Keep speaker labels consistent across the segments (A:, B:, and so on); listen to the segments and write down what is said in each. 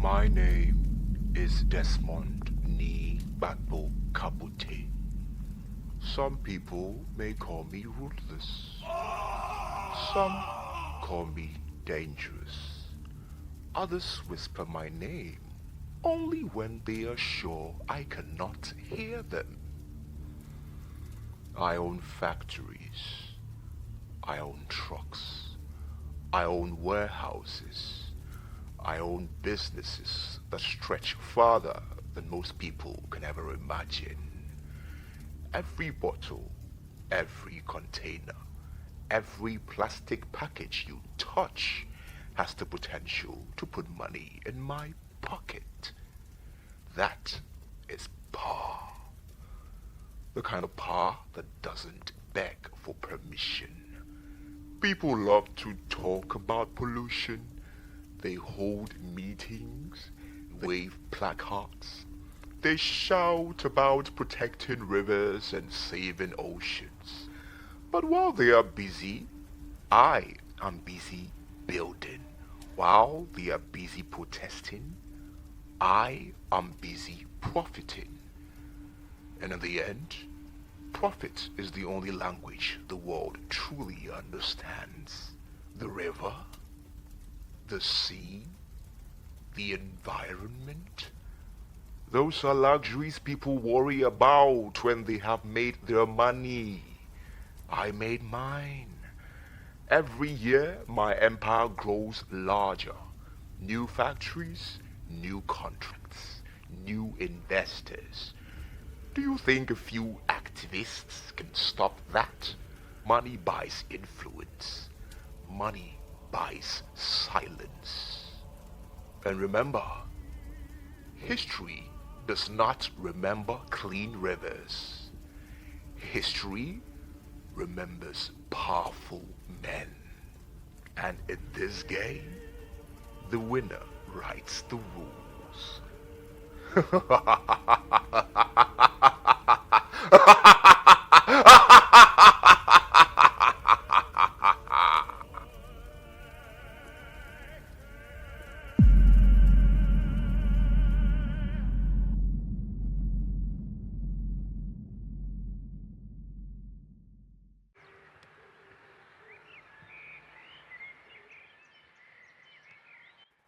A: My name is Desmond Ni Bagbo Kabutey. Some people may call me ruthless. Some call me dangerous. Others whisper my name only when they are sure I cannot hear them. I own factories. I own trucks. I own warehouses. I own businesses that stretch farther than most people can ever imagine. Every bottle, every container, every plastic package you touch has the potential to put money in my pocket. That is power. The kind of power that doesn't beg for permission. People love to talk about pollution. They hold meetings, wave placards. They shout about protecting rivers and saving oceans. But while they are busy, I am busy building. While they are busy protesting, I am busy profiting. And in the end, profit is the only language the world truly understands. The river, the sea, the environment. Those are luxuries people worry about when they have made their money. I made mine. Every year, my empire grows larger. New factories, new contracts, new investors. Do you think a few activists can stop that? Money buys influence. Money buys silence. And remember, history does not remember clean rivers. History remembers powerful men. And in this game, the winner writes the rules.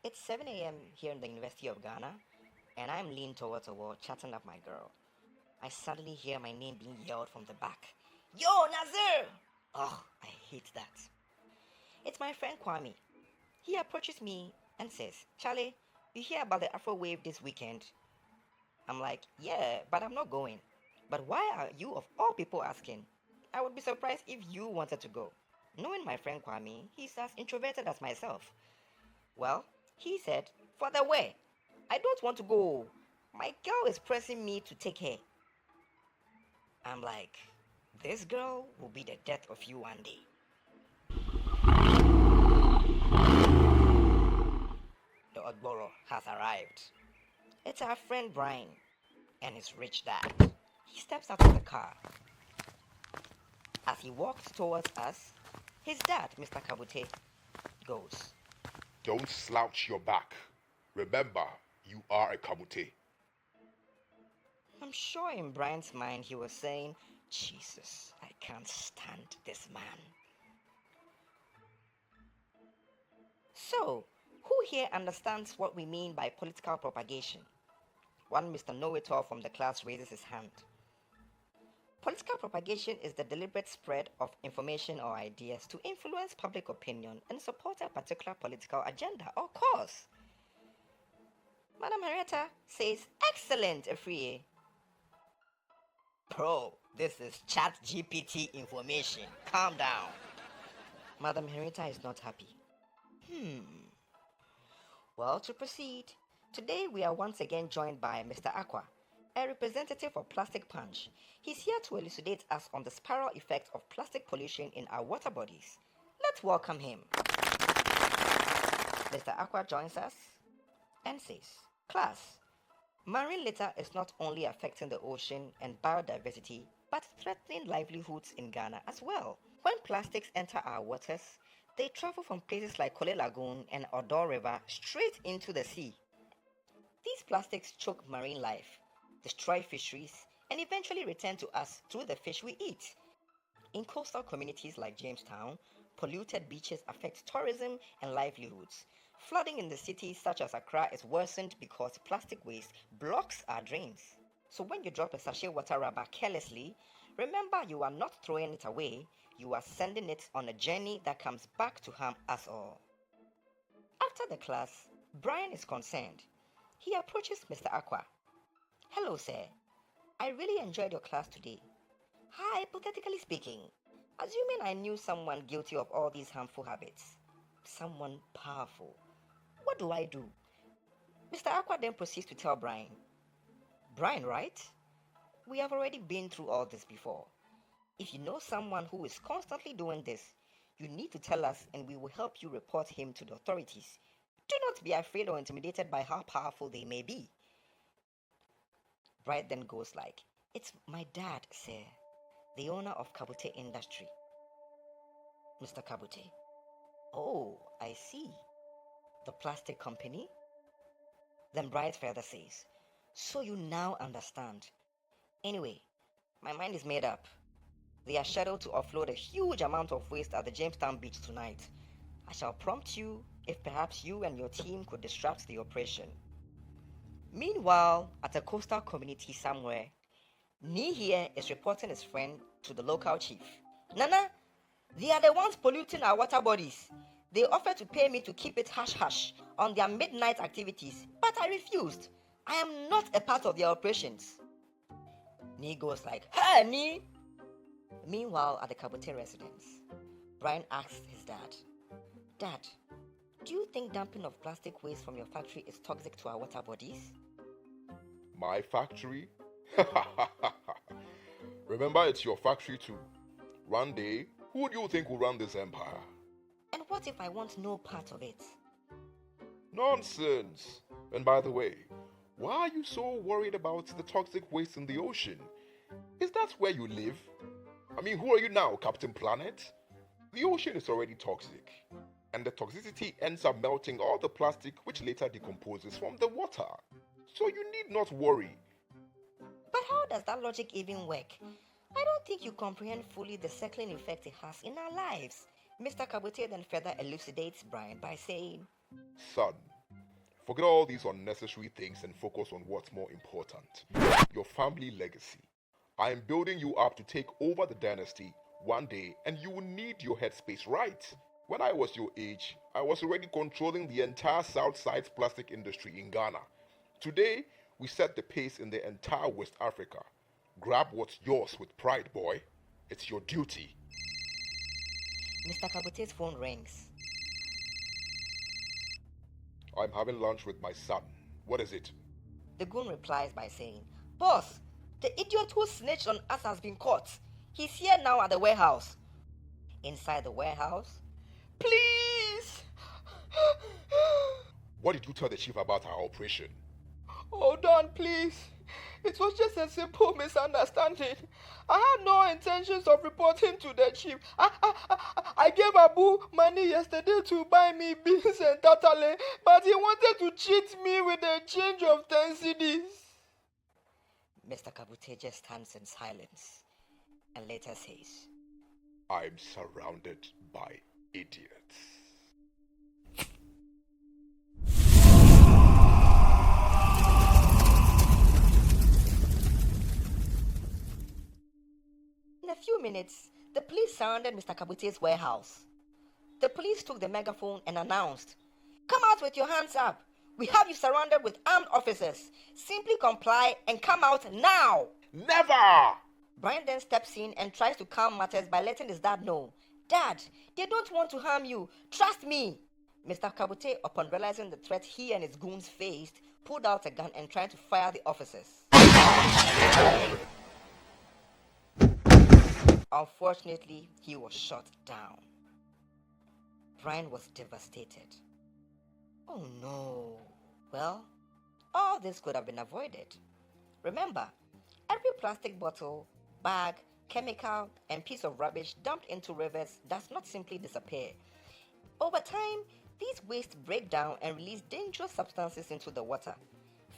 B: It's 7 a.m. here in the University of Ghana, and I'm leaning towards a wall chatting up my girl. I suddenly hear my name being yelled from the back. Yo, Nazir! Oh, I hate that. It's my friend Kwame. He approaches me and says, Charlie, you hear about the Afro wave this weekend? I'm like, yeah, but I'm not going. But why are you of all people asking? I would be surprised if you wanted to go. Knowing my friend Kwame, he's as introverted as myself. Well, he said, for the way, I don't want to go. My girl is pressing me to take her. I'm like, this girl will be the death of you one day. The Ogboro has arrived. It's our friend Brian and his rich dad. He steps out of the car. As he walks towards us, his dad, Mr. Kabutey, goes,
A: Don't slouch your back. Remember, you are a Kabutey.
B: I'm sure in Brian's mind he was saying, Jesus, I can't stand this man. So, who here understands what we mean by political propagation? One Mr. Know-it-all from the class raises his hand. Political propagation is the deliberate spread of information or ideas to influence public opinion and support a particular political agenda or cause. Madam Henrietta says, excellent, Afriye. Bro, this is chat GPT information. Calm down. Madam Henrietta is not happy. Well, to proceed, today we are once again joined by Mr. Aqua, a representative of Plastic Punch. He's here to elucidate us on the spiral effect of plastic pollution in our water bodies. Let's welcome him. Mr. Aqua joins us and says, Class, marine litter is not only affecting the ocean and biodiversity, but threatening livelihoods in Ghana as well. When plastics enter our waters, they travel from places like Kole Lagoon and Odo River straight into the sea. These plastics choke marine life, destroy fisheries, and eventually return to us through the fish we eat. In coastal communities like Jamestown, polluted beaches affect tourism and livelihoods. Flooding in the cities such as Accra is worsened because plastic waste blocks our drains. So when you drop a sachet water rubber carelessly, remember you are not throwing it away, you are sending it on a journey that comes back to harm us all. After the class, Brian is concerned. He approaches Mr. Aqua. Hello, sir. I really enjoyed your class today. Hypothetically speaking, assuming I knew someone guilty of all these harmful habits, someone powerful, what do I do? Mr. Aqua then proceeds to tell Brian. Brian, right? We have already been through all this before. If you know someone who is constantly doing this, you need to tell us and we will help you report him to the authorities. Do not be afraid or intimidated by how powerful they may be. Brian then goes like, it's my dad, sir, the owner of Kabutey Industry. Mr. Kabutey. Oh, I see. The plastic company? Then Brian further says, so you now understand. Anyway, my mind is made up. They are scheduled to offload a huge amount of waste at the Jamestown beach tonight. I shall prompt you if perhaps you and your team could disrupt the operation. Meanwhile, at a coastal community somewhere, Nee here is reporting his friend to the local chief. Nana, they are the ones polluting our water bodies. They offered to pay me to keep it hush-hush on their midnight activities, but I refused. I am not a part of their operations. Nee goes like, hey, Nee! Meanwhile, at the Kabutey residence, Brian asks his dad, Dad, do you think dumping of plastic waste from your factory is toxic to our water bodies?
A: My factory? Remember, it's your factory too. One day, who do you think will run this empire?
B: And what if I want no part of it?
A: Nonsense! And by the way, why are you so worried about the toxic waste in the ocean? Is that where you live? I mean, who are you now, Captain Planet? The ocean is already toxic, and the toxicity ends up melting all the plastic which later decomposes from the water. So you need not worry.
B: But how does that logic even work? I don't think you comprehend fully the circling effect it has in our lives. Mr. Kabutey then further elucidates Brian by saying,
A: Son, forget all these unnecessary things and focus on what's more important. Your family legacy. I am building you up to take over the dynasty one day, and you will need your headspace right. When I was your age, I was already controlling the entire South Side's plastic industry in Ghana. Today, we set the pace in the entire West Africa. Grab what's yours with pride, boy. It's your duty.
B: Mr. Kabutey's phone rings.
A: I'm having lunch with my son. What is it?
B: The goon replies by saying, Boss, the idiot who snitched on us has been caught. He's here now at the warehouse. Inside the warehouse, please!
A: What did you tell the chief about our operation?
C: Hold on, please. It was just a simple misunderstanding. I had no intentions of reporting to the chief. I gave Abu money yesterday to buy me beans and tatale, but he wanted to cheat me with a change of 10 cedis.
B: Mr. Kabutey just stands in silence and later says,
A: I'm surrounded by idiots.
B: In a few minutes, the police surrounded Mr. Kabutey's warehouse. The police took the megaphone and announced, Come out with your hands up. We have you surrounded with armed officers. Simply comply and come out now.
A: Never!
B: Brian then steps in and tries to calm matters by letting his dad know. Dad, they don't want to harm you. Trust me. Mr. Kabutey, upon realizing the threat he and his goons faced, pulled out a gun and tried to fire the officers. Unfortunately, he was shot down. Brian was devastated. Oh no. Well, all this could have been avoided. Remember, every plastic bottle, bag, chemical, and piece of rubbish dumped into rivers does not simply disappear. Over time, these wastes break down and release dangerous substances into the water.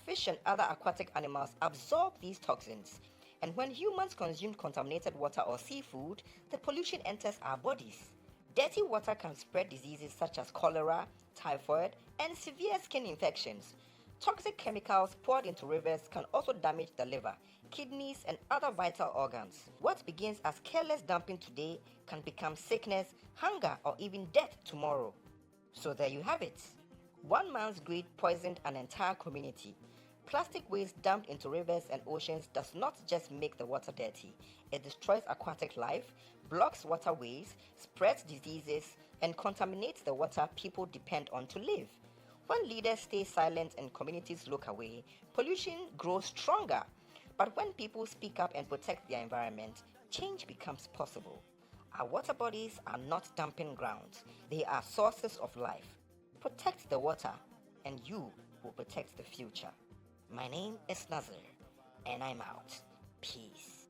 B: fish and other aquatic animals absorb these toxins, and when humans consume contaminated water or seafood, the pollution enters our bodies. Dirty water can spread diseases such as cholera, typhoid, and severe skin infections. Toxic chemicals poured into rivers can also damage the liver, kidneys, and other vital organs. What begins as careless dumping today can become sickness, hunger, or even death tomorrow. So there you have it. One man's greed poisoned an entire community. Plastic waste dumped into rivers and oceans does not just make the water dirty, it destroys aquatic life, blocks waterways, spreads diseases, and contaminates the water people depend on to live. When leaders stay silent and communities look away, pollution grows stronger. But when people speak up and protect their environment, change becomes possible. Our water bodies are not dumping grounds, they are sources of life. Protect the water, and you will protect the future. My name is Nazir, and I'm out. Peace.